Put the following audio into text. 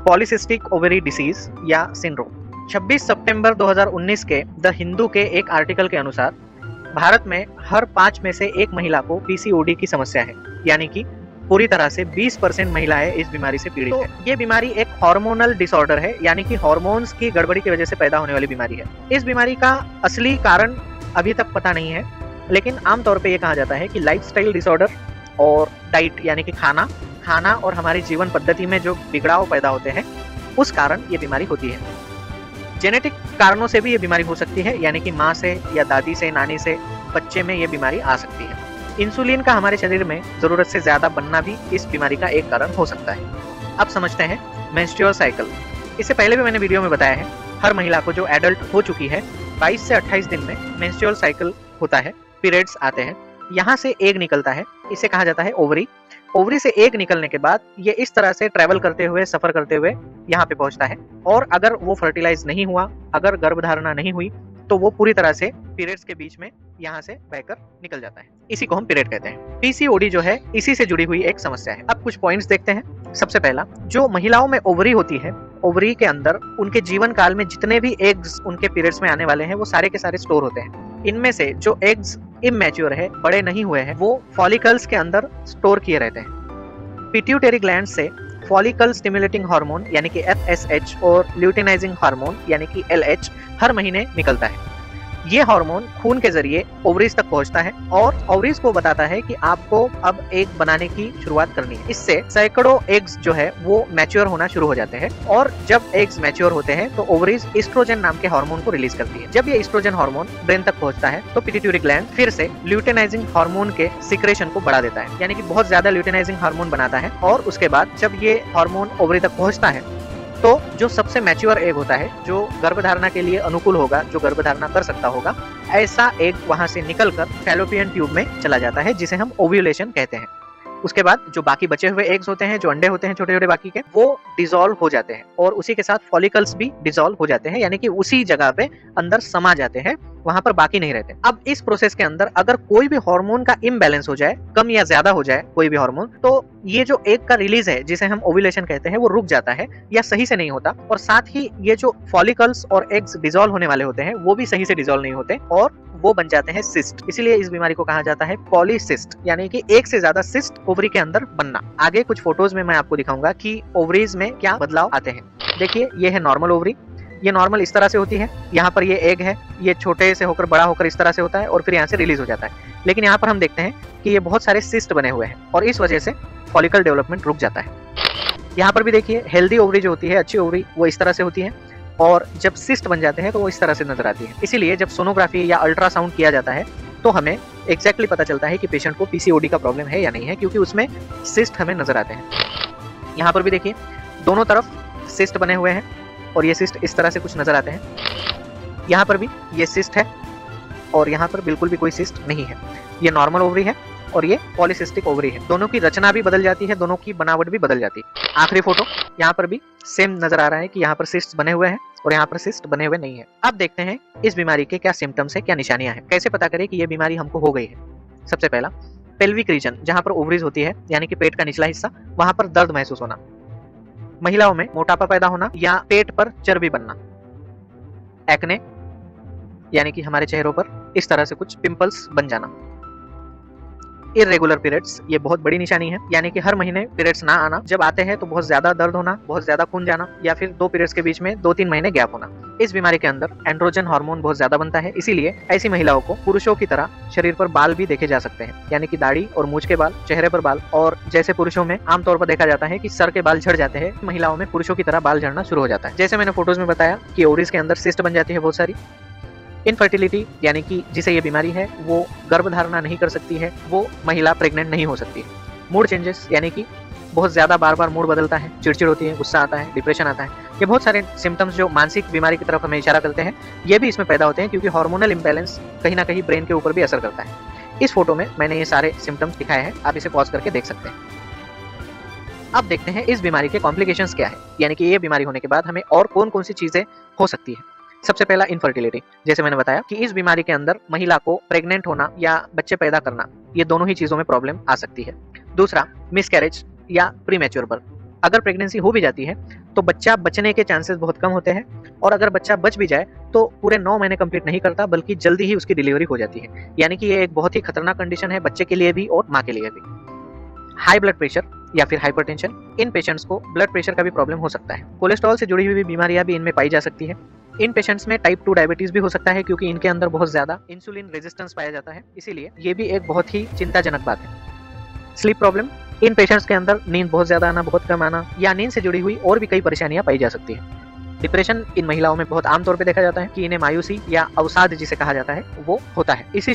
Polycystic ovary disease या syndrome. 26 सितंबर 2019 के the Hindu के एक आर्टिकल के अनुसार भारत में हर 5 में से एक महिला को पीसीओडी की समस्या है, यानी कि पूरी तरह से 20% महिलाएं इस बीमारी से पीड़ित है। ये बीमारी एक हार्मोनल डिसऑर्डर है, यानी कि हार्मोन्स की गड़बड़ी की वजह से पैदा होने वाली बीमारी है। इस बीमारी का असली कारण अभी तक पता नहीं है, लेकिन आमतौर पे ये कहा जाता है कि लाइफस्टाइल डिसऑर्डर और डाइट यानी कि खाना और हमारी जीवन पद्धति में जो बिगड़ाव पैदा होते हैं उस कारण ये बीमारी होती है। जेनेटिक कारणों से भी ये बीमारी हो सकती है, यानी कि माँ से या दादी से, नानी से बच्चे में ये बीमारी आ सकती है। इंसुलिन का हमारे शरीर में जरूरत से ज्यादा बनना भी इस बीमारी का एक कारण हो सकता है। अब समझते हैं मेंस्ट्रुअल साइकिल। इससे पहले भी मैंने वीडियो में बताया है, हर महिला को जो एडल्ट हो चुकी है 22 से 28 दिन में मेंस्ट्रुअल साइकिल होता है, पीरियड्स आते हैं। यहाँ से एग निकलता है, इसे कहा जाता है ओवरी। ओवरी से एग निकलने के बाद ये इस तरह से ट्रैवल करते हुए, सफर करते हुए यहाँ पे पहुंचता है, और अगर वो फर्टिलाइज नहीं हुआ, अगर गर्भधारणा नहीं हुई, तो वो पूरी तरह से पीरियड्स के बीच में यहाँ से बहकर निकल जाता है। इसी को हम पीरियड कहते हैं। पीसीओडी जो है इसी से जुड़ी हुई एक समस्या है। अब कुछ पॉइंट्स देखते हैं। सबसे पहला, जो महिलाओं में ओवरी होती है, ओवरी के अंदर उनके जीवन काल में जितने भी एग्स उनके पीरियड्स में आने वाले हैं वो सारे के सारे स्टोर होते हैं। इनमें से जो एग्स इमैच्योर है, बड़े नहीं हुए हैं, वो फॉलिकल्स के अंदर स्टोर किए रहते हैं। पिट्यूटरी ग्लैंड से फॉलिकल स्टिमुलेटिंग हार्मोन यानी कि एफएसएच और ल्यूटिनाइजिंग हार्मोन यानी कि एलएच हर महीने निकलता है। ये हार्मोन खून के जरिए ओवरीज तक पहुंचता है और ओवरीज को बताता है कि आपको अब एग बनाने की शुरुआत करनी है। इससे सैकड़ों एग्स जो है वो मैच्योर होना शुरू हो जाते हैं, और जब एग्स मैच्योर होते हैं तो ओवरीज एस्ट्रोजन नाम के हार्मोन को रिलीज करती है। जब ये एस्ट्रोजन हार्मोन ब्रेन तक पहुंचता है तो पिट्यूटरी ग्लैंड फिर से ल्यूटिनाइजिंग हार्मोन के सिक्रेशन को बढ़ा देता है, यानी कि बहुत ज्यादा ल्यूटिनाइजिंग हार्मोन बनाता है। और उसके बाद जब ये हार्मोन ओवरी तक पहुंचता है तो जो सबसे मैच्योर एग होता है, जो गर्भधारणा के लिए अनुकूल होगा, जो गर्भधारणा कर सकता होगा, ऐसा एग वहां से निकलकर फैलोपियन ट्यूब में चला जाता है, जिसे हम ओव्यूलेशन कहते हैं। उसके बाद जो बाकी बचे हुए एग्स होते हैं, जो अंडे होते हैं छोटे छोटे बाकी के, वो डिसॉल्व हो जाते हैं और उसी के साथ फॉलिकल्स भी डिसॉल्व हो जाते हैं, यानी कि उसी जगह पे अंदर समा जाते हैं, वहां पर बाकी नहीं रहते। अब इस प्रोसेस के अंदर अगर कोई भी हार्मोन का इम्बैलेंस हो जाए, कम या ज्यादा हो जाए कोई भी हार्मोन, तो ये जो एग का रिलीज है, जिसे हम ओव्यूलेशन कहते हैं, वो रुक जाता है या सही से नहीं होता। और साथ ही ये जो फॉलिकल्स और एग्स डिसॉल्व होने वाले होते हैं वो भी सही से डिसॉल्व नहीं होते और वो बन जाते हैं सिस्ट। इसीलिए इस बीमारी को कहा जाता है पॉलीसिस्ट, यानी कि एक से ज्यादा सिस्ट ओवरी के अंदर बनना। आगे कुछ फोटोज में मैं आपको दिखाऊंगा कि ओवरीज में क्या बदलाव आते हैं। देखिए, ये है नॉर्मल ओवरी। ये नॉर्मल इस तरह से होती है, यहाँ पर ये एग है, ये छोटे से होकर बड़ा होकर इस तरह से होता है और फिर यहाँ से रिलीज हो जाता है। लेकिन यहाँ पर हम देखते हैं कि ये बहुत सारे सिस्ट बने हुए हैं और इस वजह से फॉलिकल डेवलपमेंट रुक जाता है। यहाँ पर भी देखिए, हेल्दी ओवरी जो होती है, अच्छी ओवरी, वो इस तरह से होती है, और जब सिस्ट बन जाते हैं तो वो इस तरह से नजर आती है। इसीलिए जब सोनोग्राफी या अल्ट्रासाउंड किया जाता है तो हमें एग्जैक्टली पता चलता है कि पेशेंट को पीसीओडी का प्रॉब्लम है या नहीं है, क्योंकि उसमें सिस्ट हमें नजर आते हैं। यहाँ पर भी देखिए, दोनों तरफ सिस्ट बने हुए हैं और ये सिस्ट इस तरह से कुछ नजर आते हैं। यहाँ पर भी ये सिस्ट है और यहाँ पर बिल्कुल भी कोई सिस्ट नहीं है। ये नॉर्मल ओवरी है और ये पॉलीसिस्टिक ओवरी है। दोनों की रचना भी बदल जाती है, दोनों की बनावट भी बदल जाती है। आखिरी फोटो, यहाँ पर भी सेम नजर आ रहा है कि यहाँ पर सिस्ट बने हुए हैं और यहाँ पर सिस्ट बने हुए नहीं है। अब देखते हैं इस बीमारी के क्या सिम्टम्स है, क्या निशानियां हैं, कैसे पता करें कि ये बीमारी हमको हो गई है। सबसे पहला, पेल्विक रीजन, जहाँ पर ओवरीज होती है, यानी कि पेट का निचला हिस्सा, वहां पर दर्द महसूस होना। महिलाओं में मोटापा पैदा होना या पेट पर चर्बी बनना। एक्ने, यानी कि हमारे चेहरों पर इस तरह से कुछ पिंपल्स बन जाना। इर्रेगुलर पीरियड्स, ये बहुत बड़ी निशानी है, यानी कि हर महीने पीरियड्स ना आना, जब आते हैं तो बहुत ज्यादा दर्द होना, बहुत ज्यादा खून जाना, या फिर 2 पीरियड्स के बीच में 2-3 महीने गैप होना। इस बीमारी के अंदर एंड्रोजन हार्मोन बहुत ज्यादा बनता है, इसीलिए ऐसी महिलाओं को पुरुषों की तरह शरीर पर बाल भी देखे जा सकते हैं, यानी कि दाढ़ी और मूंछ के बाल, चेहरे पर बाल, और जैसे पुरुषों में आमतौर पर देखा जाता है कि सर के बाल झड़ जाते हैं, महिलाओं में पुरुषों की तरह बाल झड़ना शुरू हो जाता है। जैसे मैंने फोटोज में बताया कि ओवरीज के अंदर सिस्ट बन जाती है बहुत सारी। इनफर्टिलिटी, यानी कि जिसे ये बीमारी है वो गर्भधारणा नहीं कर सकती है, वो महिला प्रेग्नेंट नहीं हो सकती है। मूड चेंजेस, यानी कि बहुत ज्यादा बार बार मूड बदलता है, चिड़चिड़ होती है, गुस्सा आता है, डिप्रेशन आता है। ये बहुत सारे सिम्टम्स जो मानसिक बीमारी की तरफ हमें इशारा करते हैं, ये भी इसमें पैदा होते हैं, क्योंकि हार्मोनल इम्बैलेंस कहीं ना कहीं ब्रेन के ऊपर भी असर करता है। इस फोटो में मैंने ये सारे सिम्टम्स दिखाए हैं, आप इसे पॉज करके देख सकते हैं। अब देखते हैं इस बीमारी के कॉम्प्लिकेशंस क्या है, यानी कि ये बीमारी होने के बाद हमें और कौन कौन सी चीजें हो सकती है। सबसे पहला, इनफर्टिलिटी। जैसे मैंने बताया कि इस बीमारी के अंदर महिला को प्रेग्नेंट होना या बच्चे पैदा करना, ये दोनों ही चीजों में प्रॉब्लम आ सकती है। दूसरा, मिसकैरेज या प्रीमेच्योर बर्थ। अगर प्रेगनेंसी हो भी जाती है तो बच्चा बचने के चांसेस बहुत कम होते हैं, और अगर बच्चा बच भी जाए तो पूरे 9 महीने कंप्लीट नहीं करता, बल्कि जल्दी ही उसकी डिलीवरी हो जाती है। यानी कि ये एक बहुत ही खतरनाक कंडीशन है बच्चे के लिए भी और माँ के लिए भी। हाई ब्लड प्रेशर या फिर हाइपरटेंशन, इन पेशेंट्स को ब्लड प्रेशर का भी प्रॉब्लम हो सकता है। कोलेस्ट्रॉल से जुड़ी हुई बीमारियां भी इनमें पाई जा सकती है। इन पेशेंट्स में टाइप 2 डायबिटीज भी हो सकता है, क्योंकि इनके अंदर बहुत ज्यादा इंसुलिन रेजिस्टेंस पाया जाता है, इसीलिए ये भी एक बहुत ही चिंताजनक बात है। स्लीप प्रॉब्लम, इन पेशेंट्स के अंदर नींद बहुत ज्यादा आना, बहुत कम आना, या नींद से जुड़ी हुई और भी कई परेशानियां पाई जा सकती है। डिप्रेशन इन महिलाओं में बहुत आमतौर पर देखा जाता है कि इन्हें मायूसी या अवसाद जिसे कहा जाता है वो होता है। इसी